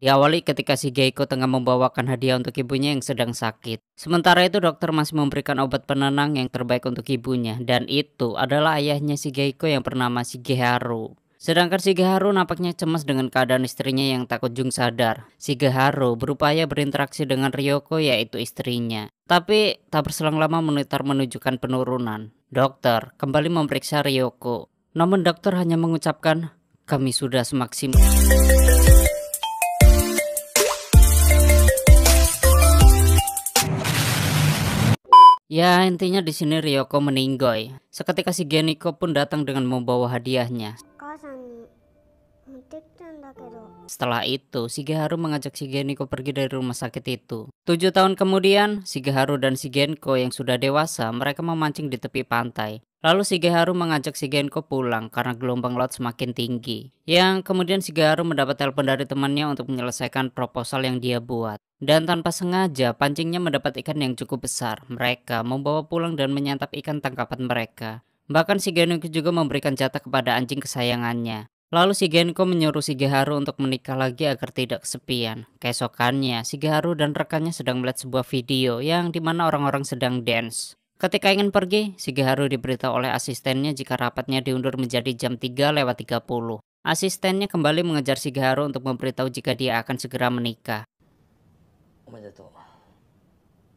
Diawali ketika Shigeiko tengah membawakan hadiah untuk ibunya yang sedang sakit. Sementara itu dokter masih memberikan obat penenang yang terbaik untuk ibunya, dan itu adalah ayahnya Shigeiko yang bernama Shigeharu. Sedangkan Shigeharu nampaknya cemas dengan keadaan istrinya yang tak kunjung sadar. Shigeharu berupaya berinteraksi dengan Ryoko, yaitu istrinya. Tapi tak berselang lama monitor menunjukkan penurunan. Dokter kembali memeriksa Ryoko. Namun dokter hanya mengucapkan, "Kami sudah semaksimal." Ya, intinya di sini Ryoko meninggoy. Seketika si Geniko pun datang dengan membawa hadiahnya. Setelah itu, Shigeharu mengajak Shigeniko pergi dari rumah sakit itu. 7 tahun kemudian, Shigeharu dan Shigenko yang sudah dewasa, mereka memancing di tepi pantai. Lalu Shigeharu mengajak Shigenko pulang karena gelombang laut semakin tinggi. Yang kemudian Shigeharu mendapat telepon dari temannya untuk menyelesaikan proposal yang dia buat. Dan tanpa sengaja, pancingnya mendapat ikan yang cukup besar. Mereka membawa pulang dan menyantap ikan tangkapan mereka. Bahkan Shigenko juga memberikan jatah kepada anjing kesayangannya. Lalu Shigenko menyuruh Shigeharu untuk menikah lagi agar tidak kesepian. Keesokannya, Shigeharu dan rekannya sedang melihat sebuah video yang dimana orang-orang sedang dance. Ketika ingin pergi, Shigeharu diberitahu oleh asistennya jika rapatnya diundur menjadi jam 3:30. Asistennya kembali mengejar Shigeharu untuk memberitahu jika dia akan segera menikah.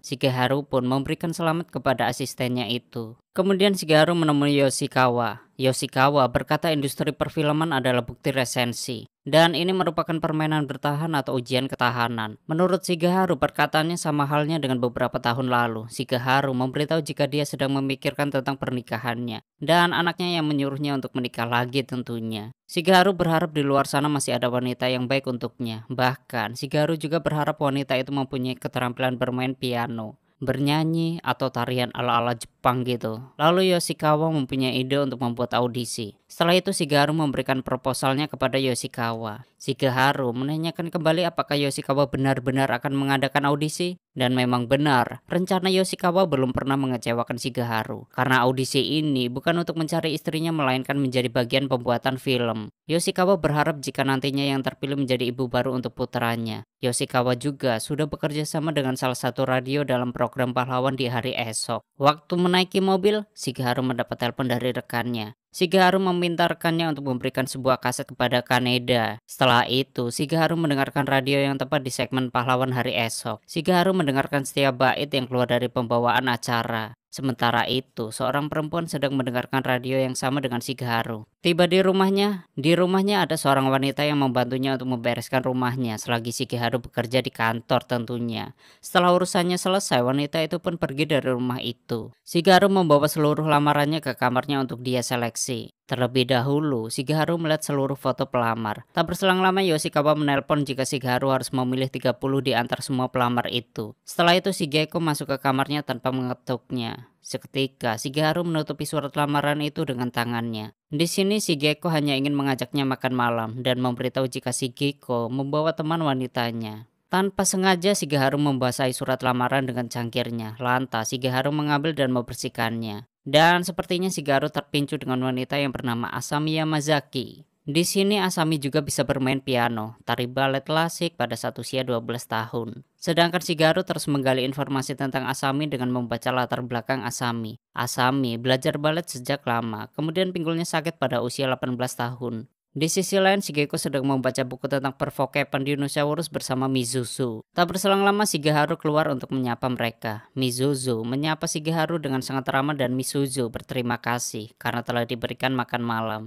Shigeharu pun memberikan selamat kepada asistennya itu. Kemudian Shigeharu menemui Yoshikawa. Yoshikawa berkata industri perfilman adalah bukti resensi. Dan ini merupakan permainan bertahan atau ujian ketahanan. Menurut Shigeharu, perkataannya sama halnya dengan beberapa tahun lalu. Shigeharu memberitahu jika dia sedang memikirkan tentang pernikahannya. Dan anaknya yang menyuruhnya untuk menikah lagi tentunya. Shigeharu berharap di luar sana masih ada wanita yang baik untuknya. Bahkan, Shigeharu juga berharap wanita itu mempunyai keterampilan bermain piano, bernyanyi, atau tarian ala-ala Jepang gitu. Lalu Yoshikawa mempunyai ide untuk membuat audisi. Setelah itu Shigeharu memberikan proposalnya kepada Yoshikawa. Shigeharu menanyakan kembali apakah Yoshikawa benar-benar akan mengadakan audisi. Dan memang benar, rencana Yoshikawa belum pernah mengecewakan Shigeharu. Karena audisi ini bukan untuk mencari istrinya melainkan menjadi bagian pembuatan film. Yoshikawa berharap jika nantinya yang terpilih menjadi ibu baru untuk putranya. Yoshikawa juga sudah bekerja sama dengan salah satu radio dalam program pahlawan di hari esok. Waktu menaiki mobil, Shigeharu mendapat telepon dari rekannya. Shigeharu meminta rekannya untuk memberikan sebuah kaset kepada Kaneda. Setelah itu, Shigeharu mendengarkan radio yang tepat di segmen pahlawan hari esok. Shigeharu mendengarkan setiap bait yang keluar dari pembawaan acara. Sementara itu, seorang perempuan sedang mendengarkan radio yang sama dengan Shigeharu. Tiba di rumahnya ada seorang wanita yang membantunya untuk membereskan rumahnya selagi Shigeharu bekerja di kantor tentunya. Setelah urusannya selesai, wanita itu pun pergi dari rumah itu. Shigeharu membawa seluruh lamarannya ke kamarnya untuk dia seleksi. Terlebih dahulu, Shigeharu melihat seluruh foto pelamar. Tak berselang lama Yoshikawa menelpon jika Shigeharu harus memilih 30 di antara semua pelamar itu. Setelah itu Shigeiko masuk ke kamarnya tanpa mengetuknya. Seketika Shigeharu menutupi surat lamaran itu dengan tangannya. Di sini Shigeiko hanya ingin mengajaknya makan malam dan memberitahu jika Shigeiko membawa teman wanitanya. Tanpa sengaja Shigeharu membasahi surat lamaran dengan cangkirnya. Lantas Shigeharu mengambil dan membersihkannya. Dan sepertinya Shigeharu terpicu dengan wanita yang bernama Asami Yamazaki. Di sini Asami juga bisa bermain piano, tari balet klasik pada saat usia 12 tahun. Sedangkan Shigeharu terus menggali informasi tentang Asami dengan membaca latar belakang Asami. Asami belajar balet sejak lama, kemudian pinggulnya sakit pada usia 18 tahun. Di sisi lain, Shigeiko sedang membaca buku tentang pervokepan dinosaurus bersama Mizuzu. Tak berselang lama, Shigeharu keluar untuk menyapa mereka. Mizuzu menyapa Shigeharu dengan sangat ramah dan Mizuzu berterima kasih karena telah diberikan makan malam.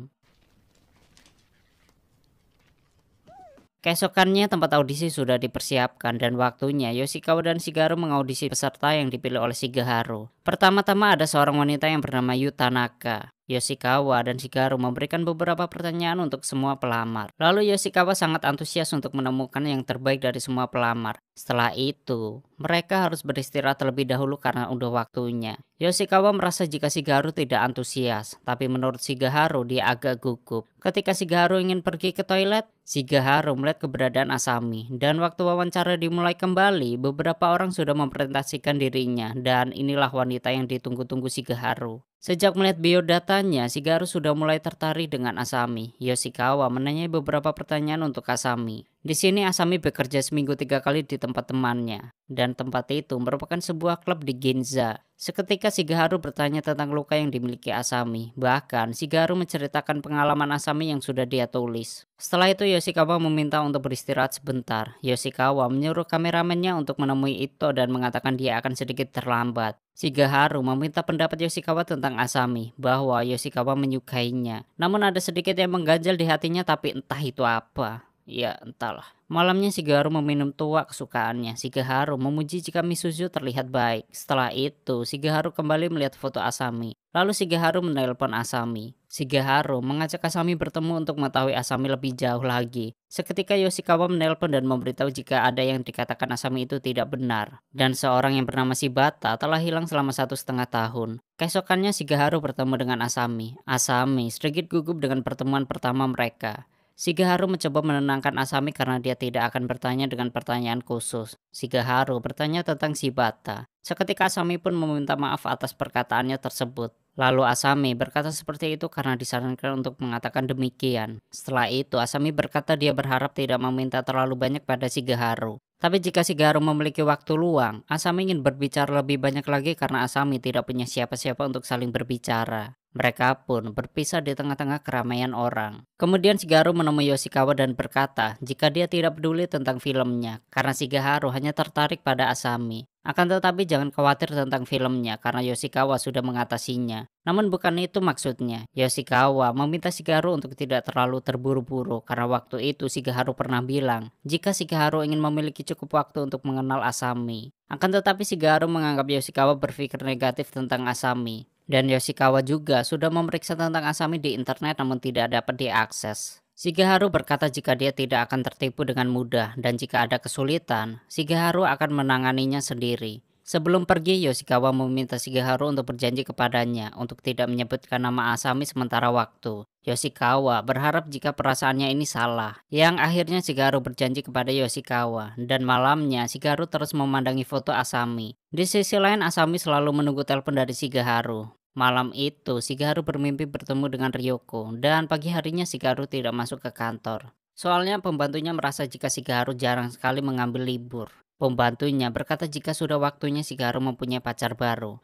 Keesokannya tempat audisi sudah dipersiapkan dan waktunya Yoshikawa dan Shigeharu mengaudisi peserta yang dipilih oleh Shigeharu. Pertama-tama ada seorang wanita yang bernama Yu Tanaka. Yoshikawa dan Shigeharu memberikan beberapa pertanyaan untuk semua pelamar. Lalu Yoshikawa sangat antusias untuk menemukan yang terbaik dari semua pelamar. Setelah itu, mereka harus beristirahat terlebih dahulu karena udah waktunya. Yoshikawa merasa jika Shigeharu tidak antusias, tapi menurut Shigeharu dia agak gugup. Ketika Shigeharu ingin pergi ke toilet, Shigeharu melihat keberadaan Asami. Dan waktu wawancara dimulai kembali, beberapa orang sudah mempresentasikan dirinya. Dan inilah wanita yang ditunggu-tunggu Shigeharu. Sejak melihat biodatanya, Shigeharu sudah mulai tertarik dengan Asami. Yoshikawa menanyai beberapa pertanyaan untuk Asami. Di sini Asami bekerja seminggu 3 kali di tempat temannya, dan tempat itu merupakan sebuah klub di Ginza. Seketika Shigeharu bertanya tentang luka yang dimiliki Asami. Bahkan Shigeharu menceritakan pengalaman Asami yang sudah dia tulis. Setelah itu Yoshikawa meminta untuk beristirahat sebentar. Yoshikawa menyuruh kameramennya untuk menemui Ito dan mengatakan dia akan sedikit terlambat. Shigeharu meminta pendapat Yoshikawa tentang Asami, bahwa Yoshikawa menyukainya. Namun ada sedikit yang mengganjal di hatinya, tapi entah itu apa. Ya, entahlah. Malamnya Shigeharu meminum tua kesukaannya. Shigeharu memuji jika Misuzu terlihat baik. Setelah itu, Shigeharu kembali melihat foto Asami. Lalu Shigeharu menelpon Asami. Shigeharu mengajak Asami bertemu untuk mengetahui Asami lebih jauh lagi. Seketika Yoshikawa menelpon dan memberitahu jika ada yang dikatakan Asami itu tidak benar. Dan seorang yang bernama Shibata telah hilang selama 1,5 tahun. Keesokannya Shigeharu bertemu dengan Asami. Asami sedikit gugup dengan pertemuan pertama mereka. Shigeharu mencoba menenangkan Asami karena dia tidak akan bertanya dengan pertanyaan khusus. Shigeharu bertanya tentang Shibata. Seketika Asami pun meminta maaf atas perkataannya tersebut. Lalu Asami berkata seperti itu karena disarankan untuk mengatakan demikian. Setelah itu Asami berkata dia berharap tidak meminta terlalu banyak pada Shigeharu. Tapi jika Shigeharu memiliki waktu luang, Asami ingin berbicara lebih banyak lagi karena Asami tidak punya siapa-siapa untuk saling berbicara. Mereka pun berpisah di tengah-tengah keramaian orang. Kemudian Shigeharu menemui Yoshikawa dan berkata jika dia tidak peduli tentang filmnya karena Shigeharu hanya tertarik pada Asami. Akan tetapi jangan khawatir tentang filmnya karena Yoshikawa sudah mengatasinya. Namun bukan itu maksudnya. Yoshikawa meminta Shigeharu untuk tidak terlalu terburu-buru karena waktu itu Shigeharu pernah bilang jika Shigeharu ingin memiliki cukup waktu untuk mengenal Asami. Akan tetapi Shigeharu menganggap Yoshikawa berpikir negatif tentang Asami. Dan Yoshikawa juga sudah memeriksa tentang Asami di internet namun tidak dapat diakses. Shigeharu berkata jika dia tidak akan tertipu dengan mudah dan jika ada kesulitan, Shigeharu akan menanganinya sendiri. Sebelum pergi, Yoshikawa meminta Shigeharu untuk berjanji kepadanya untuk tidak menyebutkan nama Asami sementara waktu. Yoshikawa berharap jika perasaannya ini salah. Yang akhirnya Shigeharu berjanji kepada Yoshikawa dan malamnya Shigeharu terus memandangi foto Asami. Di sisi lain Asami selalu menunggu telepon dari Shigeharu. Malam itu, Shigeharu bermimpi bertemu dengan Ryoko, dan pagi harinya Shigeharu tidak masuk ke kantor. Soalnya pembantunya merasa jika Shigeharu jarang sekali mengambil libur. Pembantunya berkata jika sudah waktunya Shigeharu mempunyai pacar baru.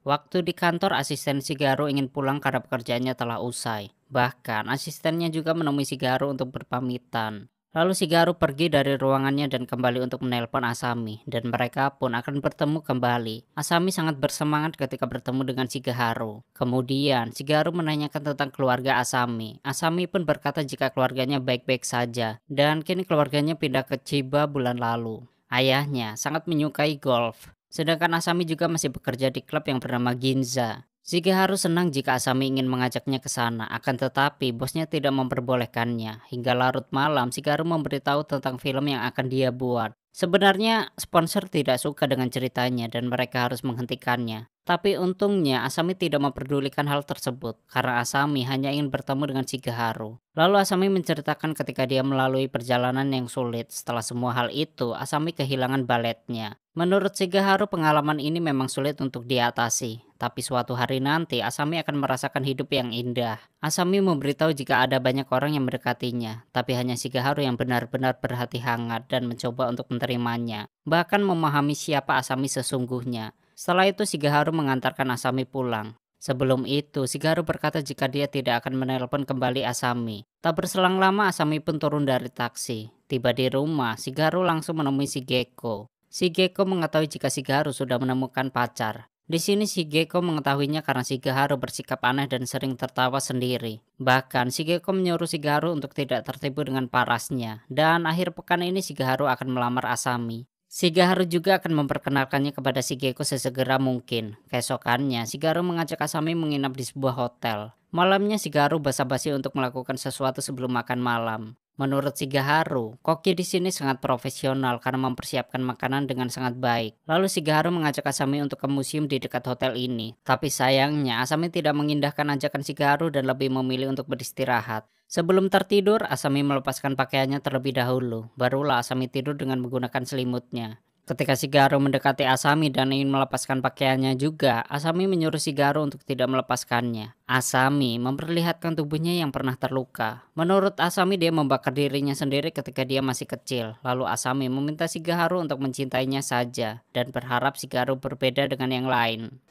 Waktu di kantor, asisten Shigeharu ingin pulang karena pekerjaannya telah usai. Bahkan, asistennya juga menemui Shigeharu untuk berpamitan. Lalu Shigeharu pergi dari ruangannya dan kembali untuk menelpon Asami, dan mereka pun akan bertemu kembali. Asami sangat bersemangat ketika bertemu dengan Shigeharu. Kemudian Shigeharu menanyakan tentang keluarga Asami. Asami pun berkata jika keluarganya baik-baik saja, dan kini keluarganya pindah ke Chiba bulan lalu. Ayahnya sangat menyukai golf, sedangkan Asami juga masih bekerja di klub yang bernama Ginza. Shigeharu senang jika Asami ingin mengajaknya ke sana, akan tetapi bosnya tidak memperbolehkannya. Hingga larut malam, Shigeharu memberitahu tentang film yang akan dia buat. Sebenarnya sponsor tidak suka dengan ceritanya dan mereka harus menghentikannya. Tapi untungnya Asami tidak memperdulikan hal tersebut karena Asami hanya ingin bertemu dengan Shigeharu. Lalu Asami menceritakan ketika dia melalui perjalanan yang sulit. Setelah semua hal itu, Asami kehilangan baletnya. Menurut Shigeharu, pengalaman ini memang sulit untuk diatasi. Tapi suatu hari nanti Asami akan merasakan hidup yang indah. Asami memberitahu jika ada banyak orang yang mendekatinya, tapi hanya Shigeharu yang benar-benar berhati hangat dan mencoba untuk menerimanya. Bahkan memahami siapa Asami sesungguhnya. Setelah itu Shigeharu mengantarkan Asami pulang. Sebelum itu, Shigeharu berkata jika dia tidak akan menelpon kembali Asami. Tak berselang lama Asami pun turun dari taksi. Tiba di rumah, Shigeharu langsung menemui Shigeko. Shigeko mengetahui jika Shigeharu sudah menemukan pacar. Di sini Shigeko mengetahuinya karena Shigeharu bersikap aneh dan sering tertawa sendiri. Bahkan Shigeko menyuruh Shigeharu untuk tidak tertipu dengan parasnya. Dan akhir pekan ini Shigeharu akan melamar Asami. Shigeharu juga akan memperkenalkannya kepada Shigeko sesegera mungkin. Keesokannya, Shigeharu mengajak Asami menginap di sebuah hotel. Malamnya Shigeharu basa-basi untuk melakukan sesuatu sebelum makan malam. Menurut Shigeharu, koki di sini sangat profesional karena mempersiapkan makanan dengan sangat baik. Lalu Shigeharu mengajak Asami untuk ke museum di dekat hotel ini. Tapi sayangnya, Asami tidak mengindahkan ajakan Shigeharu dan lebih memilih untuk beristirahat. Sebelum tertidur, Asami melepaskan pakaiannya terlebih dahulu. Barulah Asami tidur dengan menggunakan selimutnya. Ketika Shigeharu mendekati Asami dan ingin melepaskan pakaiannya juga, Asami menyuruh Shigeharu untuk tidak melepaskannya. Asami memperlihatkan tubuhnya yang pernah terluka. Menurut Asami, dia membakar dirinya sendiri ketika dia masih kecil. Lalu Asami meminta Shigeharu untuk mencintainya saja dan berharap Shigeharu berbeda dengan yang lain.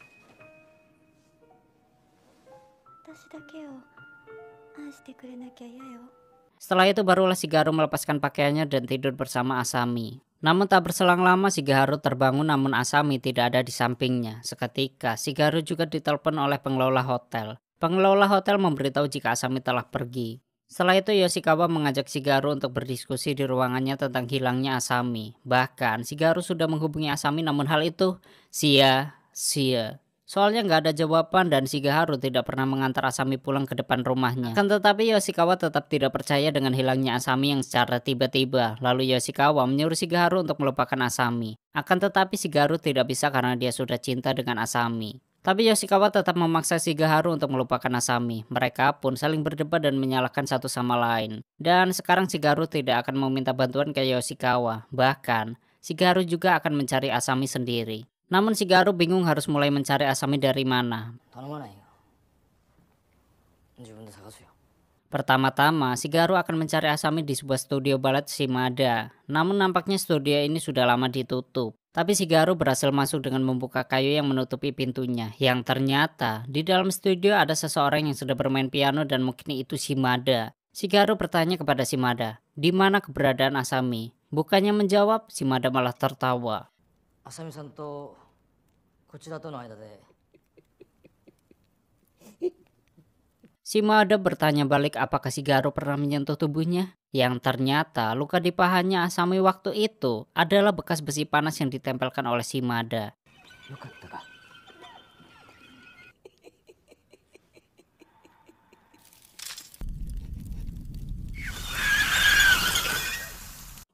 Setelah itu barulah Shigeharu melepaskan pakaiannya dan tidur bersama Asami. Namun tak berselang lama Shigeharu terbangun namun Asami tidak ada di sampingnya. Seketika Shigeharu juga ditelepon oleh pengelola hotel. Pengelola hotel memberitahu jika Asami telah pergi. Setelah itu Yoshikawa mengajak Shigeharu untuk berdiskusi di ruangannya tentang hilangnya Asami. Bahkan Shigeharu sudah menghubungi Asami namun hal itu sia-sia. Soalnya nggak ada jawaban dan Shigeharu tidak pernah mengantar Asami pulang ke depan rumahnya. Akan tetapi Yoshikawa tetap tidak percaya dengan hilangnya Asami yang secara tiba-tiba. Lalu Yoshikawa menyuruh Shigeharu untuk melupakan Asami. Akan tetapi Shigeharu tidak bisa karena dia sudah cinta dengan Asami. Tapi Yoshikawa tetap memaksa Shigeharu untuk melupakan Asami. Mereka pun saling berdebat dan menyalahkan satu sama lain. Dan sekarang Shigeharu tidak akan meminta bantuan ke Yoshikawa. Bahkan Shigeharu juga akan mencari Asami sendiri. Namun Shigeharu bingung harus mulai mencari Asami dari mana. Pertama-tama, Shigeharu akan mencari Asami di sebuah studio balet Shimada. Namun nampaknya studio ini sudah lama ditutup. Tapi Shigeharu berhasil masuk dengan membuka kayu yang menutupi pintunya. Yang ternyata di dalam studio ada seseorang yang sedang bermain piano dan mungkin itu Shimada. Shigeharu bertanya kepada Shimada, di mana keberadaan Asami? Bukannya menjawab, Shimada malah tertawa. Asami-san to kochira to no aida de. Shimada bertanya balik apakah Shigeharu pernah menyentuh tubuhnya. Yang ternyata luka di pahanya Asami waktu itu adalah bekas besi panas yang ditempelkan oleh Shimada.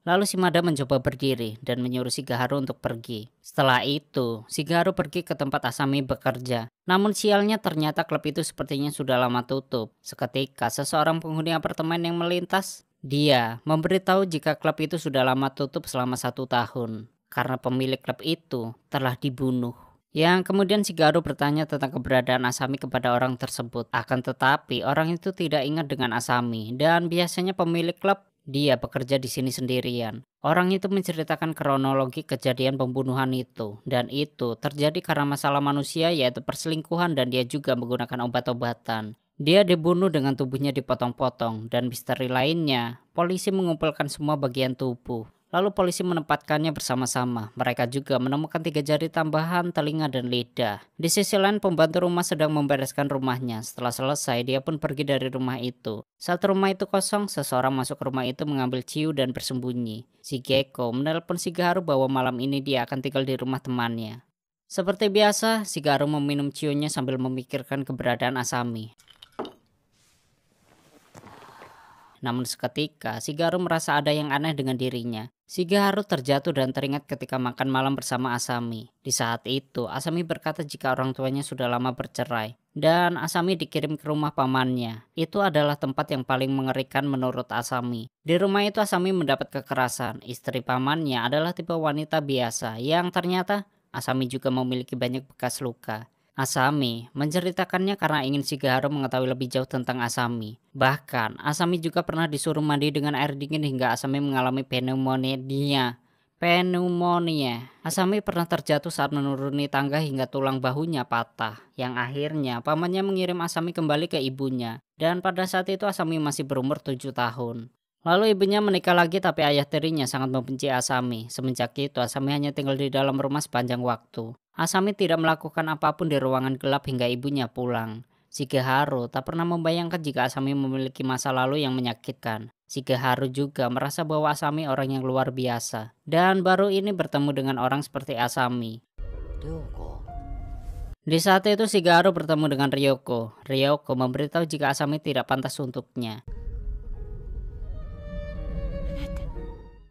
Lalu Shimada mencoba berdiri dan menyuruh Shigeharu untuk pergi. Setelah itu, Shigeharu pergi ke tempat Asami bekerja. Namun sialnya ternyata klub itu sepertinya sudah lama tutup. Seketika seseorang penghuni apartemen yang melintas, dia memberitahu jika klub itu sudah lama tutup selama 1 tahun. Karena pemilik klub itu telah dibunuh. Yang kemudian Shigeharu bertanya tentang keberadaan Asami kepada orang tersebut. Akan tetapi orang itu tidak ingat dengan Asami. Dan biasanya pemilik klub dia bekerja di sini sendirian. Orang itu menceritakan kronologi kejadian pembunuhan itu. Dan itu terjadi karena masalah manusia yaitu perselingkuhan dan dia juga menggunakan obat-obatan. Dia dibunuh dengan tubuhnya dipotong-potong dan misteri lainnya. Polisi mengumpulkan semua bagian tubuh. Lalu polisi menempatkannya bersama-sama. Mereka juga menemukan 3 jari tambahan, telinga dan lidah. Di sisi lain pembantu rumah sedang membereskan rumahnya. Setelah selesai dia pun pergi dari rumah itu. Saat rumah itu kosong, seseorang masuk ke rumah itu mengambil ciu dan bersembunyi. Shigeko menelpon Shigeharu bahwa malam ini dia akan tinggal di rumah temannya. Seperti biasa, Shigeharu meminum ciunya sambil memikirkan keberadaan Asami. Namun seketika Shigeharu merasa ada yang aneh dengan dirinya. Shigeharu terjatuh dan teringat ketika makan malam bersama Asami. Di saat itu Asami berkata jika orang tuanya sudah lama bercerai. Dan Asami dikirim ke rumah pamannya. Itu adalah tempat yang paling mengerikan menurut Asami. Di rumah itu Asami mendapat kekerasan. Istri pamannya adalah tipe wanita biasa yang ternyata Asami juga memiliki banyak bekas luka. Asami menceritakannya karena ingin Shigeharu mengetahui lebih jauh tentang Asami. Bahkan Asami juga pernah disuruh mandi dengan air dingin hingga Asami mengalami pneumonia. Asami pernah terjatuh saat menuruni tangga hingga tulang bahunya patah. Yang akhirnya pamannya mengirim Asami kembali ke ibunya. Dan pada saat itu Asami masih berumur 7 tahun. Lalu ibunya menikah lagi tapi ayah tirinya sangat membenci Asami. Semenjak itu Asami hanya tinggal di dalam rumah sepanjang waktu. Asami tidak melakukan apapun di ruangan gelap hingga ibunya pulang. Shigeharu tak pernah membayangkan jika Asami memiliki masa lalu yang menyakitkan. Shigeharu juga merasa bahwa Asami orang yang luar biasa. Dan baru ini bertemu dengan orang seperti Asami. Di saat itu Shigeharu bertemu dengan Ryoko. Ryoko memberitahu jika Asami tidak pantas untuknya.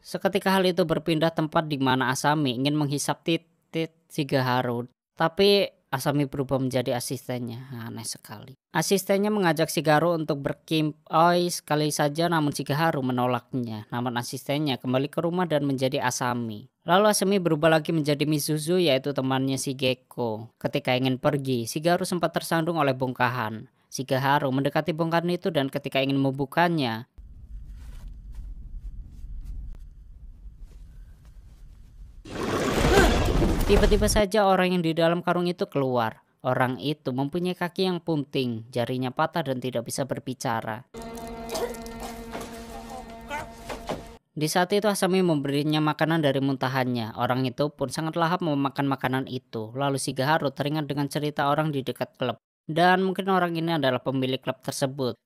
Seketika hal itu berpindah tempat di mana Asami ingin menghisap titik Shigeharu. Tapi Asami berubah menjadi asistennya. Aneh sekali. Asistennya mengajak Shigeharu untuk berkimpoi sekali saja, namun Shigeharu menolaknya. Namun asistennya kembali ke rumah dan menjadi Asami. Lalu Asami berubah lagi menjadi Mizuzu, yaitu temannya Shigeko. Ketika ingin pergi, Shigeharu sempat tersandung oleh bongkahan. Shigeharu mendekati bongkahan itu dan ketika ingin membukanya, tiba-tiba saja orang yang di dalam karung itu keluar. Orang itu mempunyai kaki yang punting, jarinya patah dan tidak bisa berbicara. Di saat itu Asami memberinya makanan dari muntahannya. Orang itu pun sangat lahap memakan makanan itu. Lalu Shigeharu teringat dengan cerita orang di dekat klub. Dan mungkin orang ini adalah pemilik klub tersebut.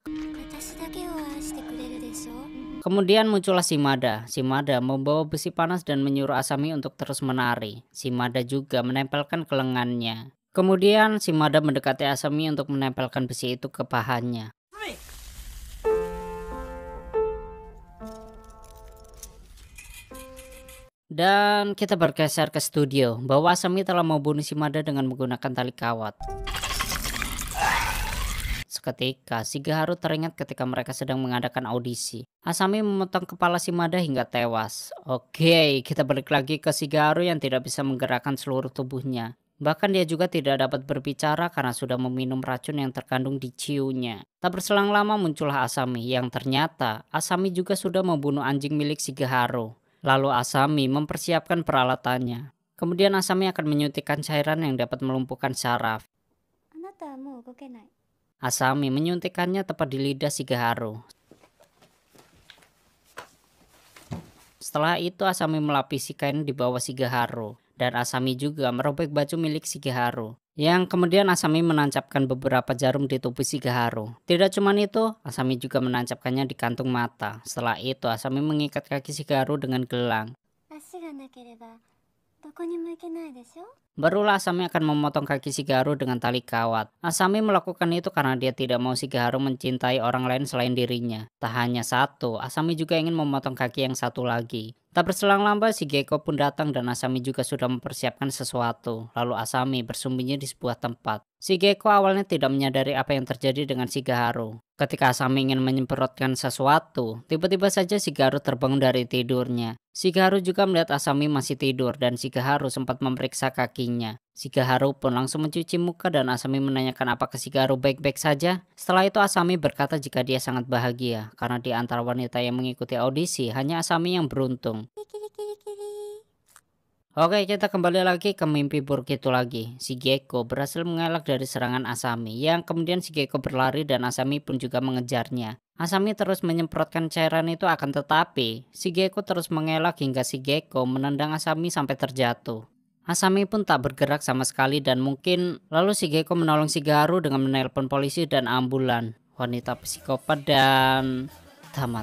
Kemudian muncullah Shimada. Shimada membawa besi panas dan menyuruh Asami untuk terus menari. Shimada juga menempelkan ke lengannya. Kemudian Shimada mendekati Asami untuk menempelkan besi itu ke pahanya. Dan kita bergeser ke studio bahwa Asami telah membunuh Shimada dengan menggunakan tali kawat. Seketika, Shigeharu teringat ketika mereka sedang mengadakan audisi. Asami memotong kepala Shimada hingga tewas. Oke, kita balik lagi ke Shigeharu yang tidak bisa menggerakkan seluruh tubuhnya. Bahkan dia juga tidak dapat berbicara karena sudah meminum racun yang terkandung di ciunya. Tak berselang lama muncullah Asami yang ternyata Asami juga sudah membunuh anjing milik Shigeharu. Lalu Asami mempersiapkan peralatannya. Kemudian Asami akan menyuntikkan cairan yang dapat melumpuhkan saraf. Asami menyuntikkannya tepat di lidah Shigeharu. Setelah itu Asami melapisi kain di bawah Shigeharu. Dan Asami juga merobek baju milik Shigeharu. Yang kemudian Asami menancapkan beberapa jarum di tubuh Shigeharu. Tidak cuma itu, Asami juga menancapkannya di kantung mata. Setelah itu Asami mengikat kaki Shigeharu dengan gelang. Barulah Asami akan memotong kaki Shigeharu dengan tali kawat. Asami melakukan itu karena dia tidak mau Shigeharu mencintai orang lain selain dirinya. Tak hanya satu, Asami juga ingin memotong kaki yang satu lagi. Tak berselang lama Shigeko pun datang dan Asami juga sudah mempersiapkan sesuatu. Lalu Asami bersembunyi di sebuah tempat. Shigeko awalnya tidak menyadari apa yang terjadi dengan Shigeharu. Ketika Asami ingin menyemprotkan sesuatu, tiba-tiba saja Shigeharu terbangun dari tidurnya. Shigeharu juga melihat Asami masih tidur dan Shigeharu sempat memeriksa kakinya. Shigeharu pun langsung mencuci muka dan Asami menanyakan apakah Shigeharu baik-baik saja. Setelah itu Asami berkata jika dia sangat bahagia karena di antara wanita yang mengikuti audisi hanya Asami yang beruntung. Oke, kita kembali lagi ke mimpi buruk itu lagi. Shigeko berhasil mengelak dari serangan Asami, yang kemudian Shigeko berlari dan Asami pun juga mengejarnya. Asami terus menyemprotkan cairan itu akan tetapi Shigeko terus mengelak hingga Shigeko menendang Asami sampai terjatuh. Asami pun tak bergerak sama sekali dan mungkin lalu Shigeko menolong Shigeharu dengan menelpon polisi dan ambulan. Wanita psikopat dan tamat.